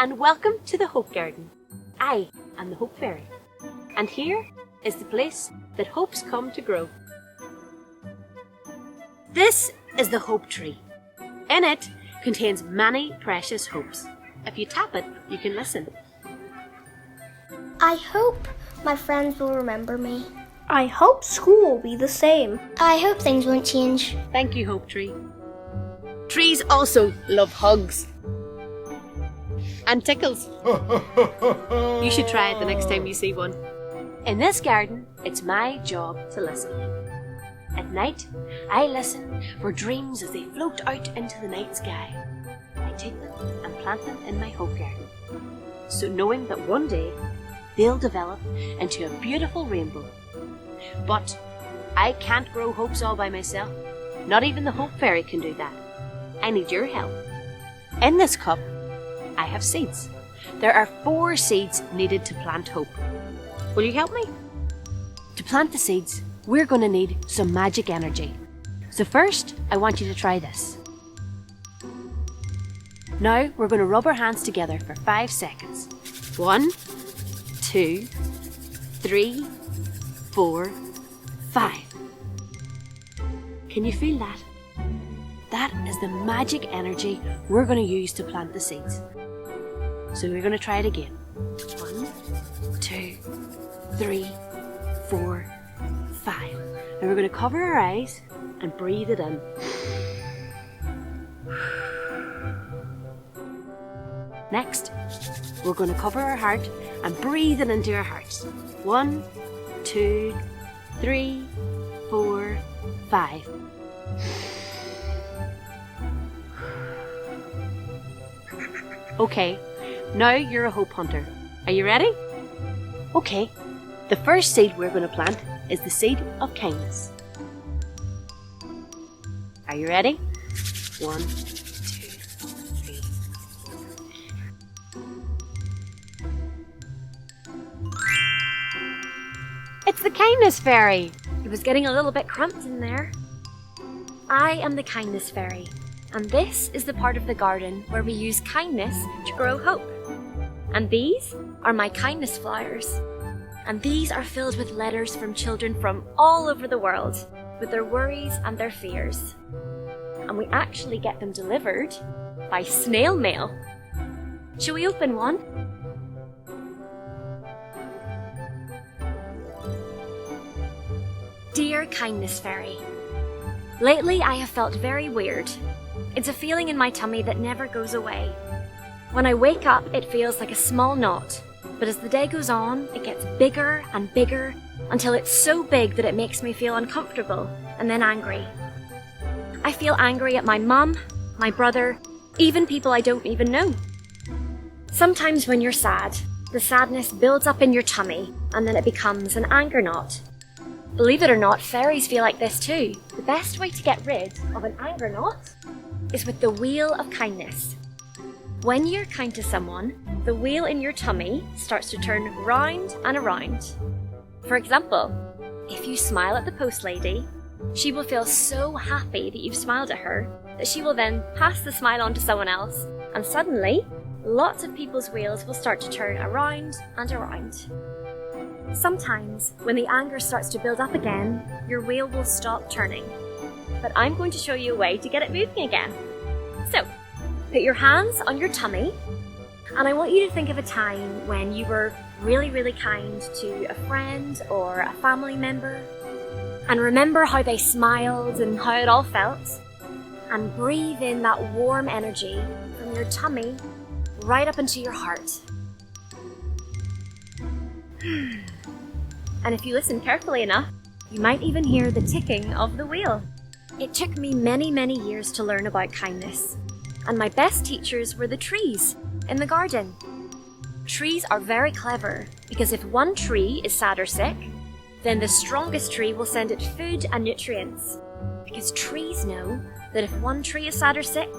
and welcome to the Hope Garden. I am the Hope Fairy, and here is the place that hopes come to grow. This is the Hope Tree. In it contains many precious hopes. If you tap it, you can listen. I hope my friends will remember me. I hope school will be the same. I hope things won't change. Thank you, Hope Tree. Trees also love hugs. And tickles. You should try it the next time you see one. In this garden, it's my job to listen. At night, I listen for dreams as they float out into the night sky. I take them and plant them in my hope garden. So knowing that one day, they'll develop into a beautiful rainbow. But I can't grow hopes all by myself. Not even the Hope Fairy can do that. I need your help. In this cup, I have seeds. There are 4 seeds needed to plant hope. Will you help me? To plant the seeds, we're going to need some magic energy. So first, I want you to try this. Now, we're going to rub our hands together for 5 seconds. 1, 2, 3, 4, 5. Can you feel that? That is the magic energy we're going to use to plant the seeds. So we're going to try it again. 1, 2, 3, 4, 5. And we're going to cover our eyes and breathe it in. Next, we're going to cover our heart and breathe it into our hearts. 1, 2, 3, 4, 5. Okay, now you're a hope hunter. Are you ready? Okay, the first seed we're going to plant is the seed of kindness. Are you ready? 1, 2, 3. It's the kindness fairy. It was getting a little bit cramped in there. I am the kindness fairy, and this is the part of the garden where we use kindness to grow hope. And these are my kindness flowers. And these are filled with letters from children from all over the world, with their worries and their fears. And we actually get them delivered by snail mail. Shall we open one? Dear Kindness Fairy, lately I have felt very weird. It's a feeling in my tummy that never goes away. When I wake up, it feels like a small knot, but as the day goes on, it gets bigger and bigger until it's so big that it makes me feel uncomfortable and then angry. I feel angry at my mum, my brother, even people I don't even know. Sometimes when you're sad, the sadness builds up in your tummy and then it becomes an anger knot. Believe it or not, fairies feel like this too. The best way to get rid of an anger knot is with the wheel of kindness. When you're kind to someone, the wheel in your tummy starts to turn round and around. For example, if you smile at the post lady, she will feel so happy that you've smiled at her that she will then pass the smile on to someone else, and suddenly, lots of people's wheels will start to turn around and around. Sometimes, when the anger starts to build up again, your wheel will stop turning. But I'm going to show you a way to get it moving again. So, put your hands on your tummy, and I want you to think of a time when you were really, really kind to a friend or a family member, and remember how they smiled and how it all felt, and breathe in that warm energy from your tummy right up into your heart. And if you listen carefully enough, you might even hear the ticking of the wheel. It took me many, many years to learn about kindness, and my best teachers were the trees in the garden. Trees are very clever because if one tree is sad or sick, then the strongest tree will send it food and nutrients. Because trees know that if one tree is sad or sick,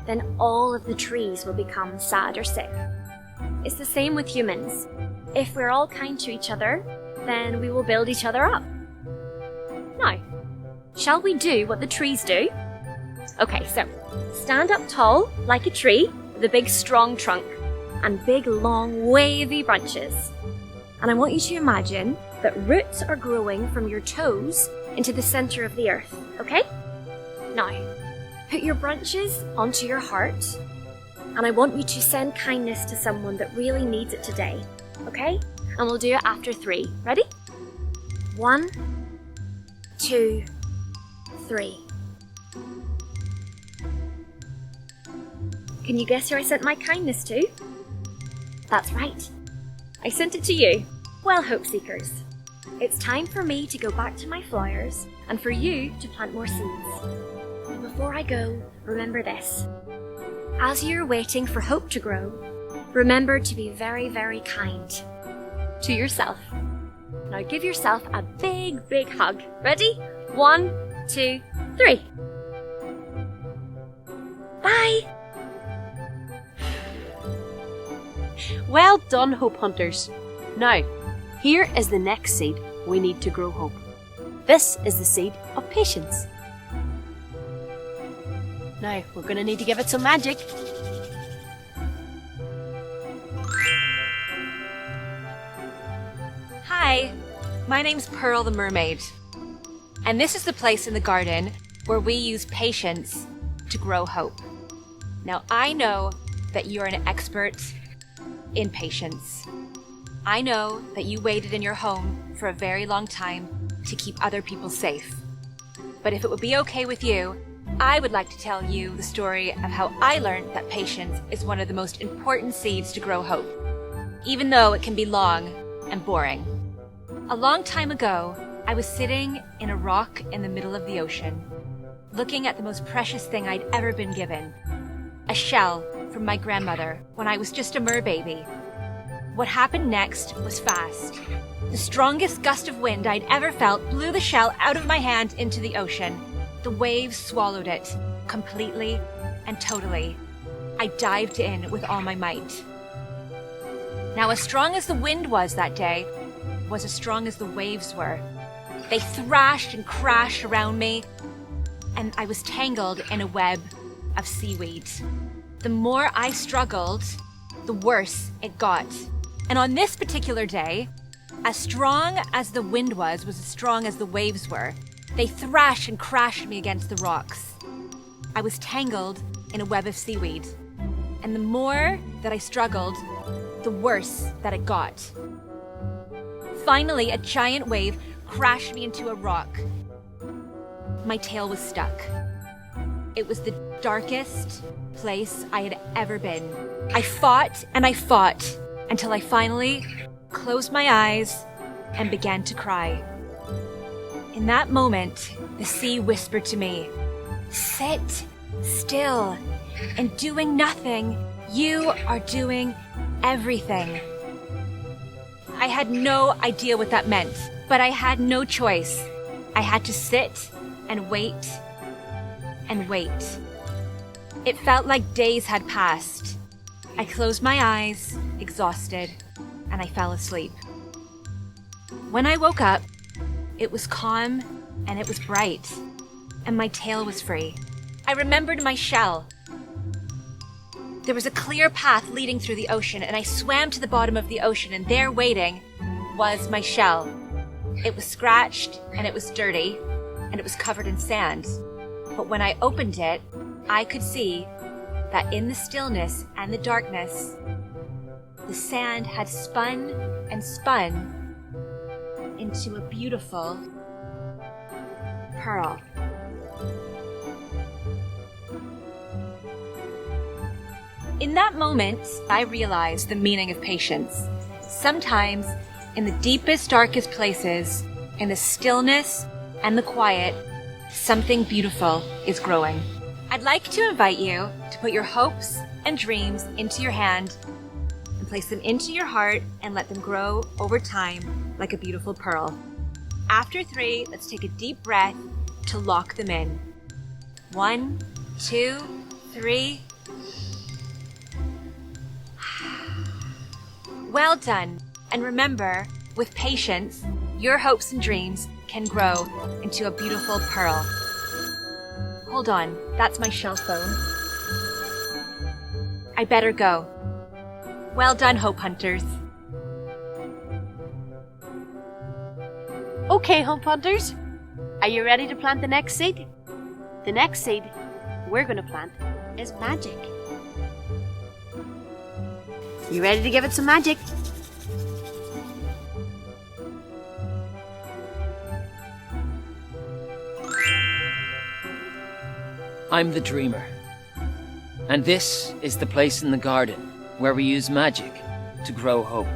then all of the trees will become sad or sick. It's the same with humans. If we're all kind to each other, then we will build each other up. Now, shall we do what the trees do? Okay, so stand up tall like a tree with a big strong trunk and big, long, wavy branches. And I want you to imagine that roots are growing from your toes into the center of the earth, okay? Now, put your branches onto your heart, and I want you to send kindness to someone that really needs it today, okay? And we'll do it after 3. Ready? 1, 2, 3. Can you guess who I sent my kindness to? That's right. I sent it to you. Well, hope seekers, it's time for me to go back to my flowers and for you to plant more seeds. But before I go, remember this. As you're waiting for hope to grow, remember to be very, very kind to yourself. Now give yourself a big, big hug. Ready? 1, 2, 3. Bye! Well done, Hope Hunters. Now, here is the next seed we need to grow hope. This is the seed of patience. Now, we're going to need to give it some magic. Hi, my name's Pearl the Mermaid, and this is the place in the garden where we use patience to grow hope. Now, I know that you're an expert in patience. I know that you waited in your home for a very long time to keep other people safe. But if it would be okay with you, I would like to tell you the story of how I learned that patience is one of the most important seeds to grow hope, even though it can be long and boring. A long time ago, I was sitting in a rock in the middle of the ocean, looking at the most precious thing I'd ever been given, a shell from my grandmother when I was just a merbaby. What happened next was fast. The strongest gust of wind I'd ever felt blew the shell out of my hand into the ocean. The waves swallowed it completely and totally. I dived in with all my might. Now, as strong as the wind was that day, was as strong as the waves were. They thrashed and crashed around me, and I was tangled in a web of seaweed. The more I struggled, the worse it got. And on this particular day, as strong as the wind was as strong as the waves were. They thrashed and crashed me against the rocks. I was tangled in a web of seaweed. And the more that I struggled, the worse that it got. Finally, a giant wave crashed me into a rock. My tail was stuck. It was the darkest place I had ever been. I fought and I fought until I finally closed my eyes and began to cry. In that moment, the sea whispered to me, "Sit still. In doing nothing, you are doing everything." I had no idea what that meant, but I had no choice. I had to sit and wait and wait. It felt like days had passed. I closed my eyes, exhausted, and I fell asleep. When I woke up, it was calm and it was bright, and my tail was free. I remembered my shell. There was a clear path leading through the ocean, and I swam to the bottom of the ocean, and there waiting was my shell. It was scratched, and it was dirty, and it was covered in sand. But when I opened it, I could see that in the stillness and the darkness, the sand had spun and spun into a beautiful pearl. In that moment, I realized the meaning of patience. Sometimes, in the deepest, darkest places, in the stillness and the quiet, something beautiful is growing. I'd like to invite you to put your hopes and dreams into your hand and place them into your heart and let them grow over time like a beautiful pearl. After 3, let's take a deep breath to lock them in. 1, 2, 3. Well done. And remember, with patience, your hopes and dreams can grow into a beautiful pearl. Hold on, that's my shell phone. I better go. Well done, Hope Hunters. Okay, Hope Hunters. Are you ready to plant the next seed? The next seed we're going to plant is magic. You ready to give it some magic? I'm the dreamer. And this is the place in the garden where we use magic to grow hope.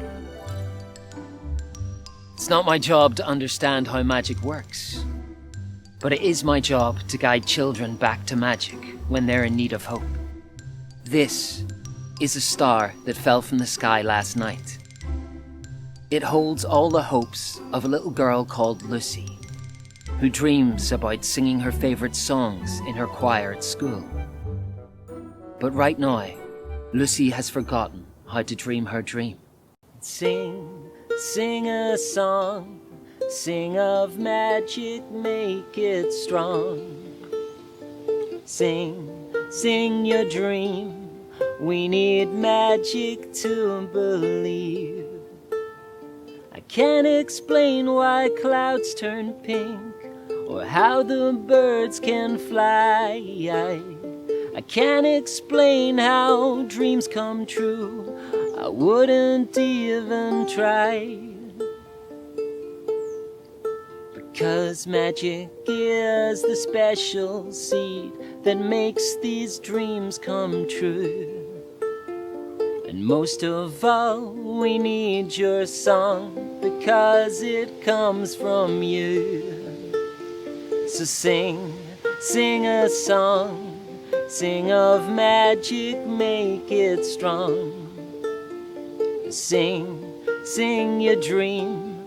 It's not my job to understand how magic works, but it is my job to guide children back to magic when they're in need of hope. This is a star that fell from the sky last night. It holds all the hopes of a little girl called Lucy, who dreams about singing her favorite songs in her choir at school. But right now, Lucy has forgotten how to dream her dream. Sing, sing a song, sing of magic, make it strong. Sing, sing your dream, we need magic to believe. I can't explain why clouds turn pink, or how the birds can fly. I can't explain how dreams come true, I wouldn't even try. Because magic is the special seed that makes these dreams come true. And most of all, we need your song, because it comes from you. So sing, sing a song, sing of magic, make it strong. Sing, sing your dream,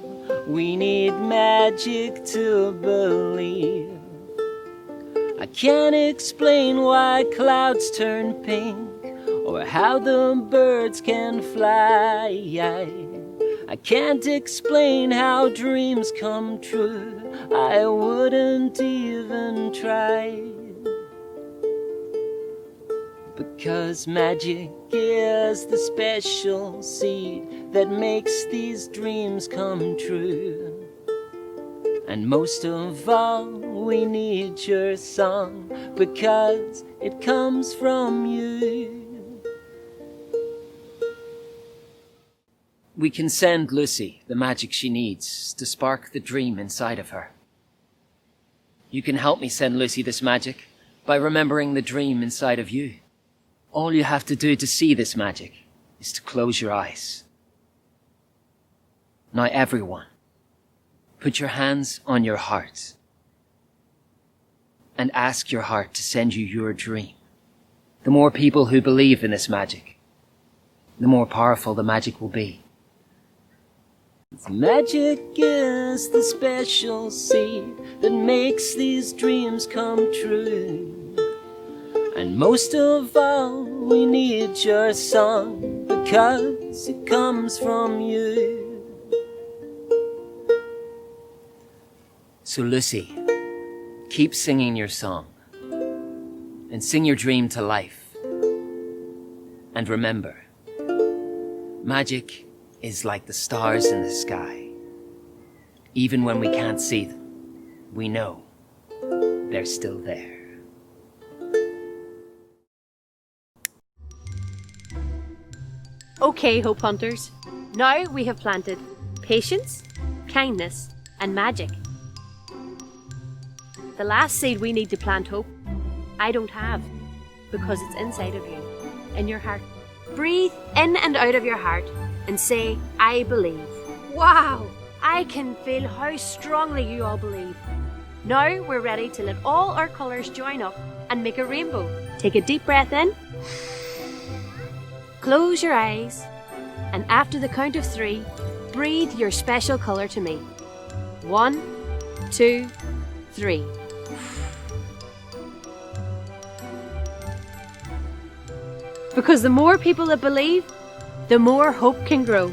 we need magic to believe. I can't explain why clouds turn pink, or how the birds can fly. I can't explain how dreams come true, I wouldn't even try. Because magic is the special seed that makes these dreams come true. And most of all, we need your song, because it comes from you. We can send Lucy the magic she needs to spark the dream inside of her. You can help me send Lucy this magic by remembering the dream inside of you. All you have to do to see this magic is to close your eyes. Now everyone, put your hands on your heart and ask your heart to send you your dream. The more people who believe in this magic, the more powerful the magic will be. Magic is the special seed that makes these dreams come true. And most of all, we need your song, because it comes from you. So Lucy, keep singing your song and sing your dream to life. And remember, magic is like the stars in the sky. Even when we can't see them, we know they're still there. Okay, Hope Hunters. Now we have planted patience, kindness, and magic. The last seed we need to plant, Hope, I don't have, because it's inside of you, in your heart. Breathe in and out of your heart and say, I believe. Wow! I can feel how strongly you all believe. Now we're ready to let all our colours join up and make a rainbow. Take a deep breath in. Close your eyes, and after the count of 3, breathe your special colour to me. 1, 2, 3. Because the more people that believe, the more hope can grow.